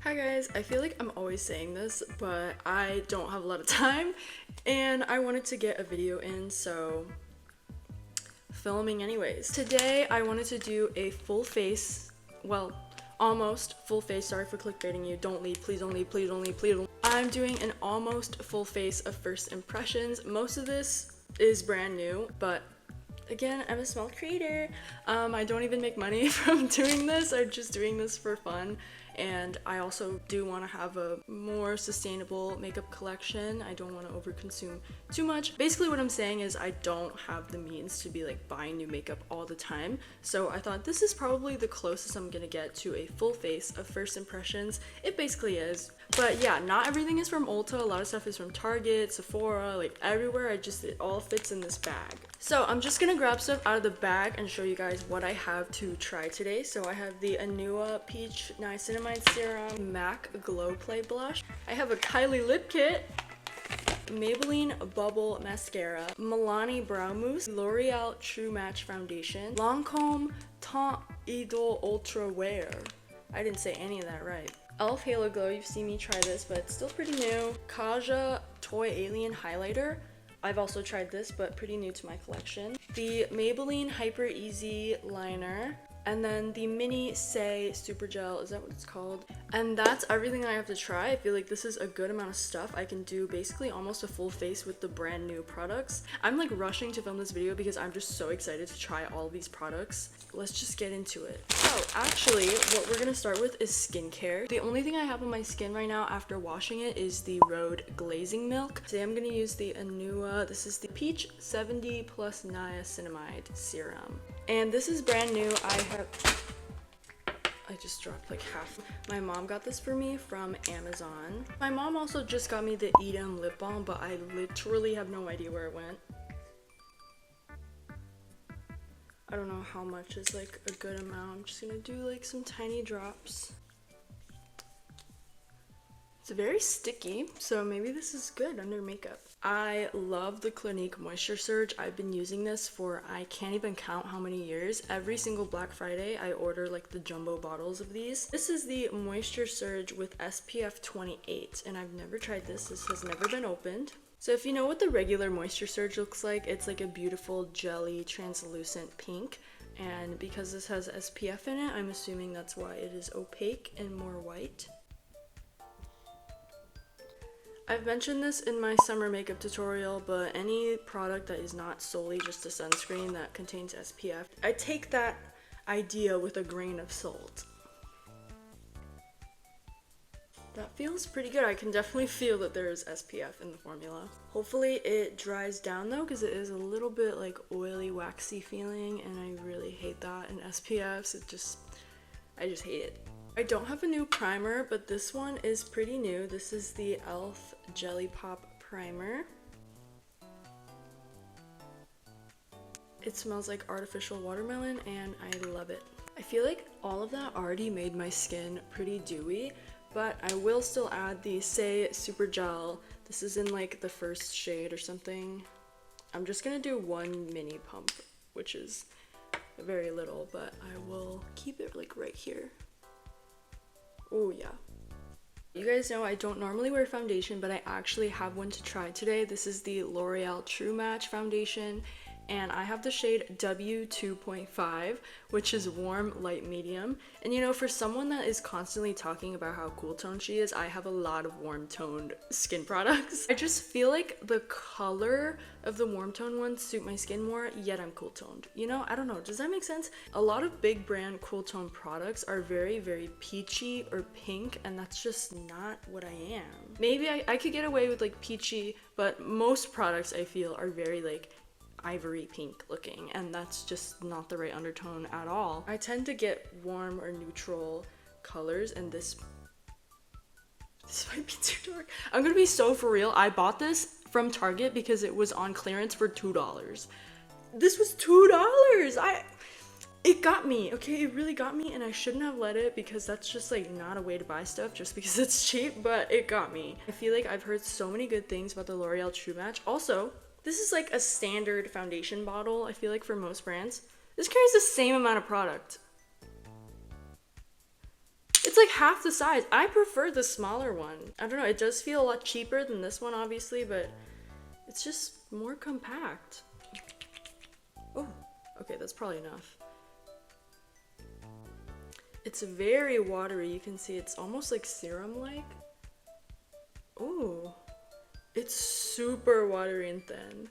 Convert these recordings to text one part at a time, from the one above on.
Hi guys, I feel like I'm always saying this, but I don't have a lot of time and I wanted to get a video in, so filming anyways. Today I wanted to do a full face, well, almost full face, sorry for clickbaiting you, don't leave, please don't leave, please don't leave, please don't. I'm doing an almost full face of first impressions. Most of this is brand new, but again, I'm a small creator. I don't even make money from doing this. I'm just doing this for fun. And I also do want to have a more sustainable makeup collection. I don't want to overconsume too much. Basically what I'm saying is I don't have the means to be like buying new makeup all the time. So I thought this is probably the closest I'm gonna get to a full face of first impressions. It basically is. But yeah, not everything is from Ulta. A lot of stuff is from Target, Sephora, like everywhere. it all fits in this bag. So I'm just gonna grab stuff out of the bag and show you guys what I have to try today. So I have the Anua Peach Niacinamide Serum MAC Glow Play Blush. I have a Kylie Lip Kit, Maybelline Bubble Mascara, Milani Brow Mousse, L'Oreal True Match Foundation, Lancome Teint Idole Ultra Wear. I didn't say any of that right. e.l.f. Halo Glow, you've seen me try this, but it's still pretty new. Kaja Toy Alien Highlighter. I've also tried this, but pretty new to my collection. The Maybelline Hyper Easy Liner. And then the Mini Say Super Gel, is that what it's called? And that's everything I have to try. I feel like this is a good amount of stuff. I can do basically almost a full face with the brand new products. I'm like rushing to film this video because I'm just so excited to try all these products. Let's just get into it. So actually, what we're gonna start with is skincare. The only thing I have on my skin right now after washing it is the Rhode Glazing Milk. Today I'm gonna use the Anua, this is the Peach 70 Plus Niacinamide Serum. And this is brand new. I just dropped like half. My mom got this for me from Amazon. My mom also just got me the Edam lip balm, but I literally have no idea where it went. I don't know how much is like a good amount. I'm just gonna do like some tiny drops. It's very sticky, so maybe this is good under makeup. I love the Clinique Moisture Surge. I've been using this for I can't even count how many years. Every single Black Friday, I order like the jumbo bottles of these. This is the Moisture Surge with SPF 28, and I've never tried this. This has never been opened. So if you know what the regular Moisture Surge looks like, it's like a beautiful jelly translucent pink. And because this has SPF in it, I'm assuming that's why it is opaque and more white. I've mentioned this in my summer makeup tutorial, but any product that is not solely just a sunscreen that contains SPF, I take that idea with a grain of salt. That feels pretty good. I can definitely feel that there is SPF in the formula. Hopefully it dries down though, because it is a little bit like oily, waxy feeling, and I really hate that in SPFs. I just hate it. I don't have a new primer, but this one is pretty new. This is the e.l.f. Jelly Pop Primer. It smells like artificial watermelon and I love it. I feel like all of that already made my skin pretty dewy, but I will still add the Say Super Gel. This is in like the first shade or something. I'm just gonna do one mini pump, which is very little, but I will keep it like right here. Oh yeah. You guys know I don't normally wear foundation, but I actually have one to try today. This is the L'Oreal True Match Foundation, and I have the shade W2.5, which is warm, light, medium. And you know, for someone that is constantly talking about how cool toned she is, I have a lot of warm toned skin products. I just feel like the color of the warm toned ones suit my skin more, yet I'm cool toned. You know, I don't know, does that make sense? A lot of big brand cool tone products are very, very peachy or pink, and that's just not what I am. Maybe I could get away with like peachy, but most products I feel are very like ivory pink looking, and that's just not the right undertone at all. I tend to get warm or neutral colors, and this might be too dark. I'm gonna be so for real. I bought this from Target because it was on clearance for $2. This was $2. It got me, okay? It really got me, and I shouldn't have let it because that's just like not a way to buy stuff just because it's cheap, but it got me. I feel like I've heard so many good things about the L'Oreal True Match. Also, this is like a standard foundation bottle, I feel like, for most brands. This carries the same amount of product. It's It's like half the size. I prefer the smaller one. I don't know, it does feel a lot cheaper than this one, obviously, but it's just more compact. Oh, okay, that's probably enough. It's very watery. You can see it's almost like serum-like. Oh, it's super watery and thin.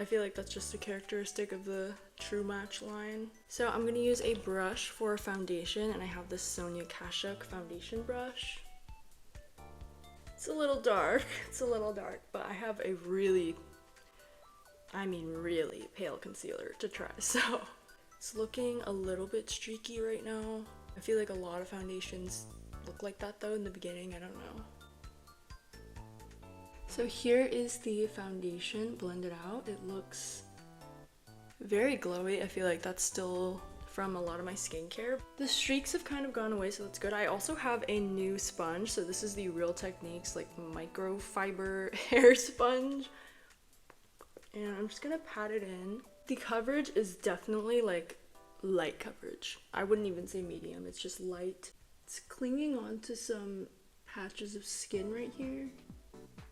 I feel like that's just a characteristic of the True Match line. So I'm gonna use a brush for foundation, and I have this Sonia Kashuk foundation brush. It's a little dark, but I have a really pale concealer to try, so it's looking a little bit streaky right now. I feel like a lot of foundations look like that though in the beginning, I don't know. So here is the foundation blended out. It looks very glowy. I feel like that's still from a lot of my skincare. The streaks have kind of gone away, so that's good. I also have a new sponge. So this is the Real Techniques like microfiber hair sponge. And I'm just gonna pat it in. The coverage is definitely like light coverage. I wouldn't even say medium, it's just light. It's clinging onto some patches of skin right here.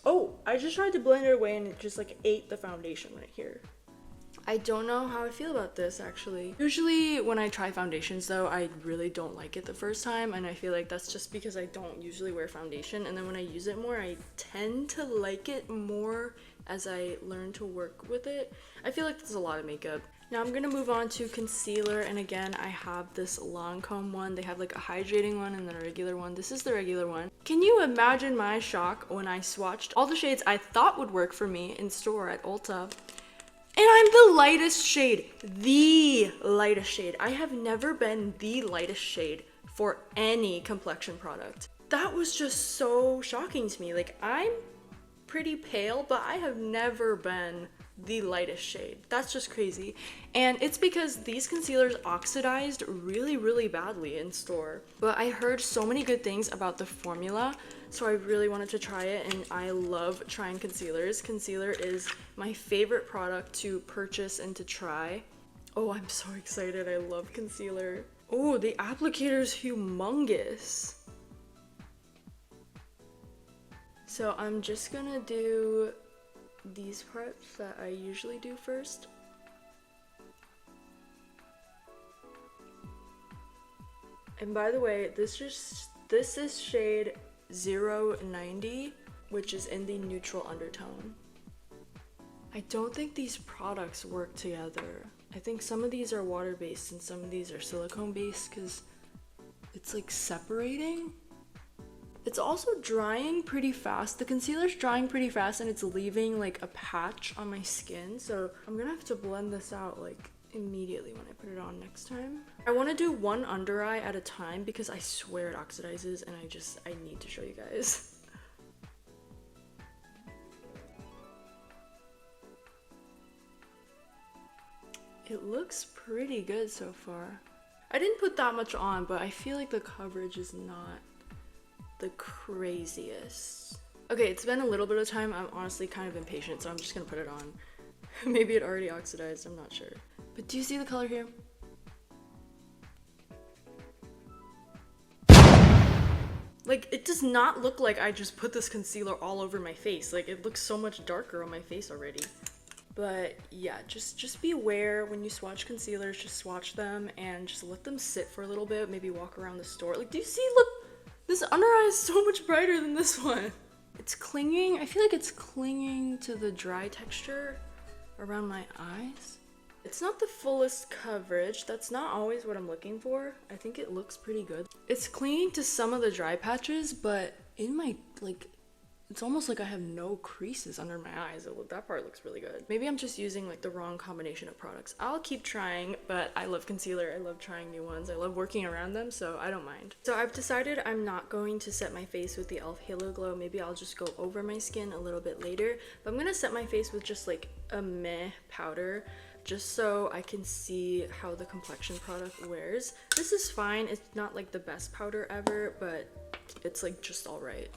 Oh, I just tried to blend it away and it just like ate the foundation right here. I don't know how I feel about this actually. Usually when I try foundations though, I really don't like it the first time, and I feel like that's just because I don't usually wear foundation, and then when I use it more, I tend to like it more as I learn to work with it. I feel like there's a lot of makeup. Now I'm gonna move on to concealer, and again I have this Lancome one. They have like a hydrating one and then a regular one. This is the regular one. Can you imagine my shock when I swatched all the shades I thought would work for me in store at Ulta, and I'm the lightest shade. The lightest shade. I have never been the lightest shade for any complexion product. That was just so shocking to me. Like, I'm pretty pale, but I have never been the lightest shade. That's just crazy. And it's because these concealers oxidized really badly in store. But I heard so many good things about the formula, so I really wanted to try it, and I love trying concealers. Concealer is my favorite product to purchase and to try. Oh, I'm so excited. I love concealer. Oh, the applicator's humongous. So I'm just gonna do these parts that I usually do first. And by the way, this is shade 090, which is in the neutral undertone. I don't think these products work together. I think some of these are water-based and some of these are silicone-based because it's like separating. It's also drying pretty fast. The concealer's drying pretty fast and it's leaving like a patch on my skin. So I'm gonna have to blend this out like immediately when I put it on next time. I want to do one under eye at a time because I swear it oxidizes, and I need to show you guys. It looks pretty good so far. I didn't put that much on, but I feel like the coverage is not the craziest. Okay, it's been a little bit of time. I'm honestly kind of impatient, so I'm just gonna put it on. Maybe it already oxidized, I'm not sure. But do you see the color here? Like, it does not look like I just put this concealer all over my face. Like, it looks so much darker on my face already. But yeah, just be aware when you swatch concealers, just swatch them and just let them sit for a little bit, maybe walk around the store. Like, do you see, look, this under eye is so much brighter than this one. It's clinging, I feel like it's clinging to the dry texture around my eyes. It's not the fullest coverage. That's not always what I'm looking for. I think it looks pretty good. It's clinging to some of the dry patches, but in my, like, it's almost like I have no creases under my eyes. That part looks really good. Maybe I'm just using like the wrong combination of products. I'll keep trying, but I love concealer. I love trying new ones. I love working around them, so I don't mind. So I've decided I'm not going to set my face with the e.l.f. Halo Glow. Maybe I'll just go over my skin a little bit later, but I'm gonna set my face with just like a meh powder, just so I can see how the complexion product wears. This is fine. It's not like the best powder ever, but it's like just all right.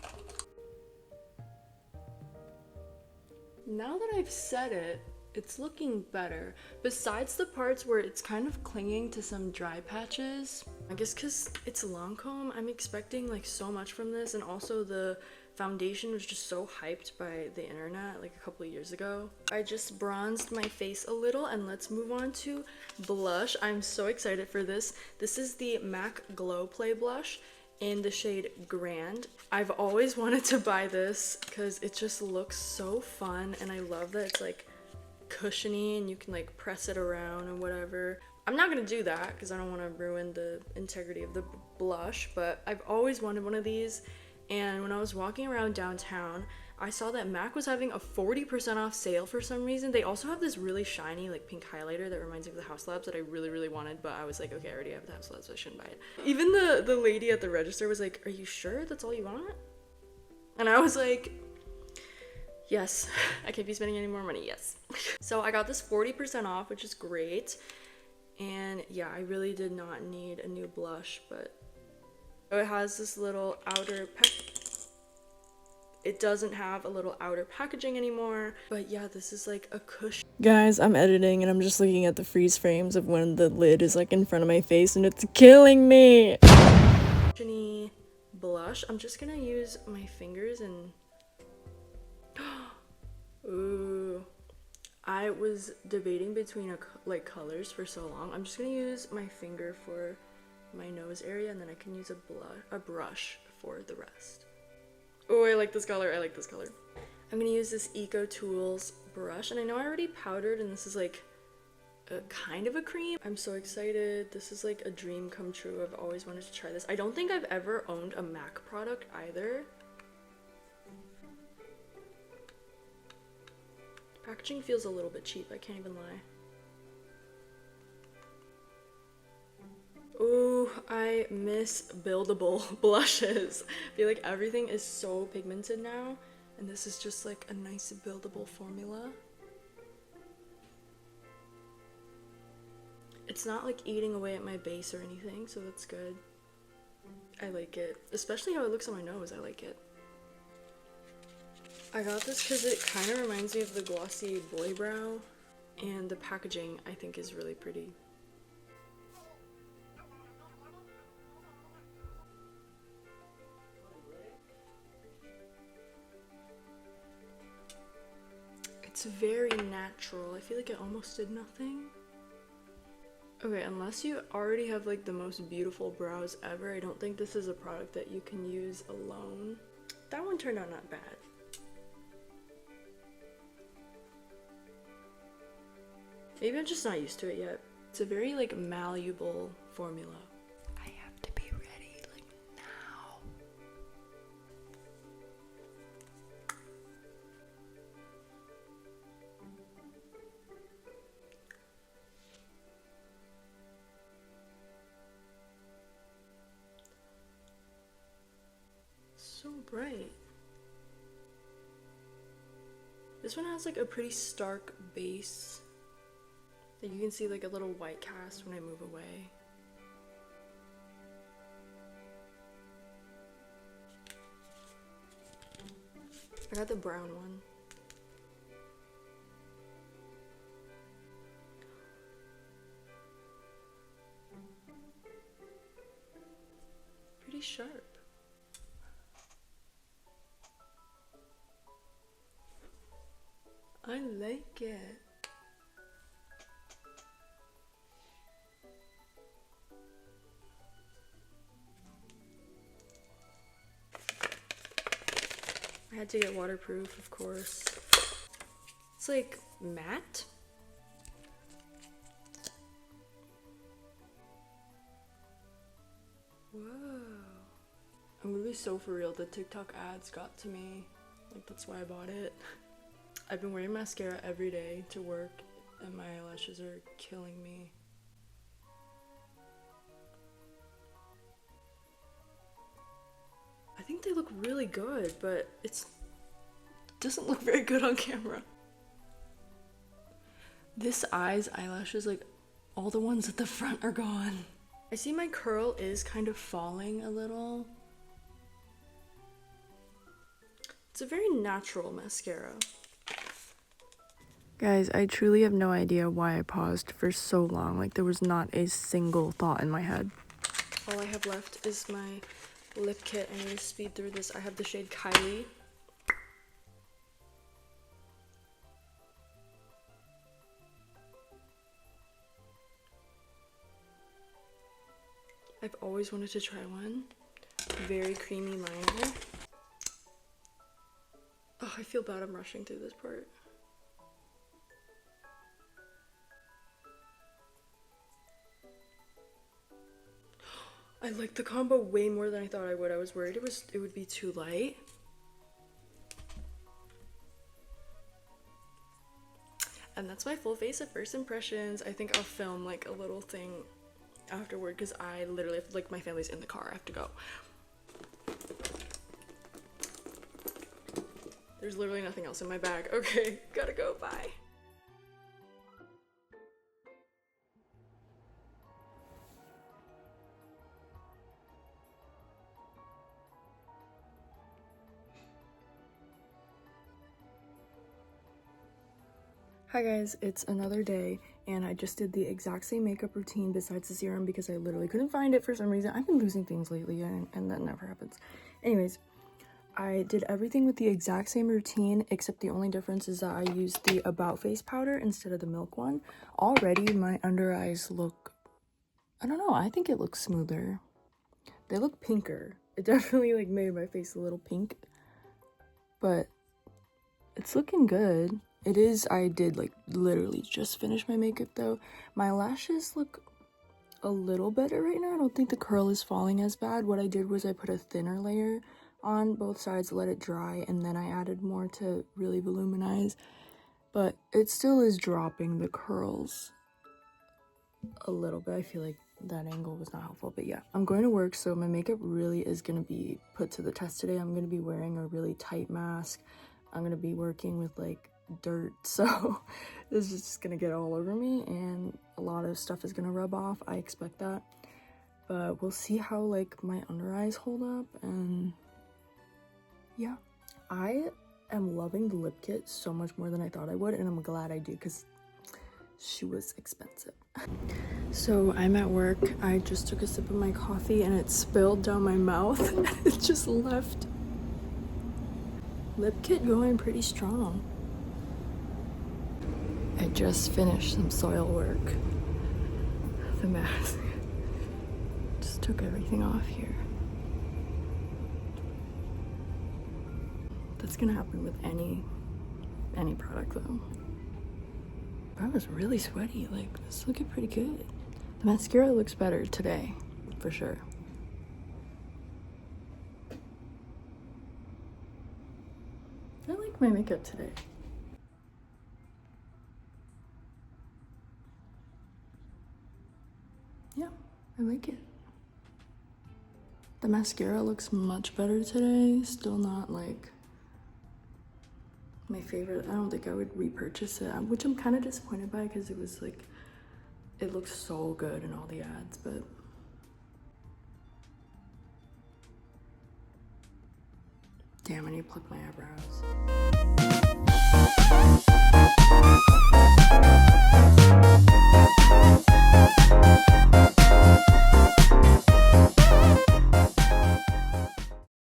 Now that I've set it, it's looking better. Besides the parts where it's kind of clinging to some dry patches, I guess because it's Lancome, I'm expecting like so much from this, and also the foundation was just so hyped by the internet like a couple of years ago. I just bronzed my face a little, and let's move on to blush. I'm so excited for this. This is the MAC Glow Play blush in the shade Grand. I've always wanted to buy this because it just looks so fun, and I love that it's like cushiony and you can like press it around and whatever. I'm not gonna do that because I don't want to ruin the integrity of the blush, but I've always wanted one of these, and when I was walking around downtown, I saw that MAC was having a 40% off sale for some reason. They also have this really shiny like pink highlighter that reminds me of the House Labs that I really wanted, but I was like, okay, I already have the House Labs, so I shouldn't buy it. Even the lady at the register was like, are you sure that's all you want? And I was like, yes. I can't be spending any more money, yes. So I got this 40% off, which is great. And yeah, I really did not need a new blush, but it has this little outer it doesn't have a little outer packaging anymore, but yeah, this is like a cushion. Guys, I'm editing and I'm just looking at the freeze frames of when the lid is like in front of my face, and it's killing me. Cushiony blush. I'm just gonna use my fingers and ooh. I was debating between like colors for so long. I'm just gonna use my finger for my nose area, and then I can use a brush for the rest. Oh, I like this color. I like this color. I'm gonna use this Eco Tools brush, and I know I already powdered, and this is like a kind of a cream. I'm so excited. This is like a dream come true. I've always wanted to try this. I don't think I've ever owned a MAC product either. Packaging feels a little bit cheap, I can't even lie. Ooh, I miss buildable blushes. I feel like everything is so pigmented now, and this is just like a nice buildable formula. It's not like eating away at my base or anything, so that's good. I like it, especially how it looks on my nose. I like it. I got this because it kind of reminds me of the glossy boy brow, and the packaging I think is really pretty. It's very natural. I feel like it almost did nothing. Okay, unless you already have like the most beautiful brows ever, I don't think this is a product that you can use alone. That one turned out not bad. Maybe I'm just not used to it yet. It's a very like malleable formula. I have to be ready like now. So bright. This one has like a pretty stark base. You can see like a little white cast when I move away. I got the brown one. Pretty sharp. I like it. I had to get waterproof, of course. It's like matte. Whoa. I'm gonna be so for real. The TikTok ads got to me. Like, that's why I bought it. I've been wearing mascara every day to work, and my eyelashes are killing me. I think they look really good, but it doesn't look very good on camera. This eye's eyelashes, like all the ones at the front are gone. I see my curl is kind of falling a little. It's a very natural mascara. Guys, I truly have no idea why I paused for so long. Like, there was not a single thought in my head. All I have left is my lip kit. I need to speed through this. I have the shade Kylie. I've always wanted to try one. Very creamy liner. Oh, I feel bad I'm rushing through this part. I like the combo way more than I thought I would. I was worried it would be too light. And that's my full face of first impressions. I think I'll film like a little thing afterward because I literally have, like, my family's in the car. I have to go. There's literally nothing else in my bag. Okay, gotta go. Bye. Hi guys, it's another day and I just did the exact same makeup routine besides the serum because I literally couldn't find it for some reason. I've been losing things lately and that never happens. Anyways, I did everything with the exact same routine except the only difference is that I used the About Face powder instead of the Milk one. Already my under eyes look, I don't know, I think it looks smoother. They look pinker. It definitely like made my face a little pink, but it's looking good. It is, I did like literally just finish my makeup though. My lashes look a little better right now. I don't think the curl is falling as bad. What I did was I put a thinner layer on both sides, let it dry, and then I added more to really voluminize. But it still is dropping the curls a little bit. I feel like that angle was not helpful, but yeah. I'm going to work, so my makeup really is going to be put to the test today. I'm going to be wearing a really tight mask. I'm going to be working with like dirt, so this is just gonna get all over me and a lot of stuff is gonna rub off. I expect that, but we'll see how like my under eyes hold up. And yeah, I am loving the lip kit so much more than I thought I would, and I'm glad I do because she was expensive. So I'm at work. I just took a sip of my coffee and it spilled down my mouth. It just left. Lip kit going pretty strong. I just finished some soil work. The mask. Just took everything off here. That's gonna happen with any product though. I was really sweaty. Like, it's looking pretty good. The mascara looks better today, for sure. I like my makeup today. Yeah, I like it. The mascara looks much better today. Still not like my favorite. I don't think I would repurchase it, which I'm kind of disappointed by because it was like, it looks so good in all the ads, but damn, I need to pluck my eyebrows.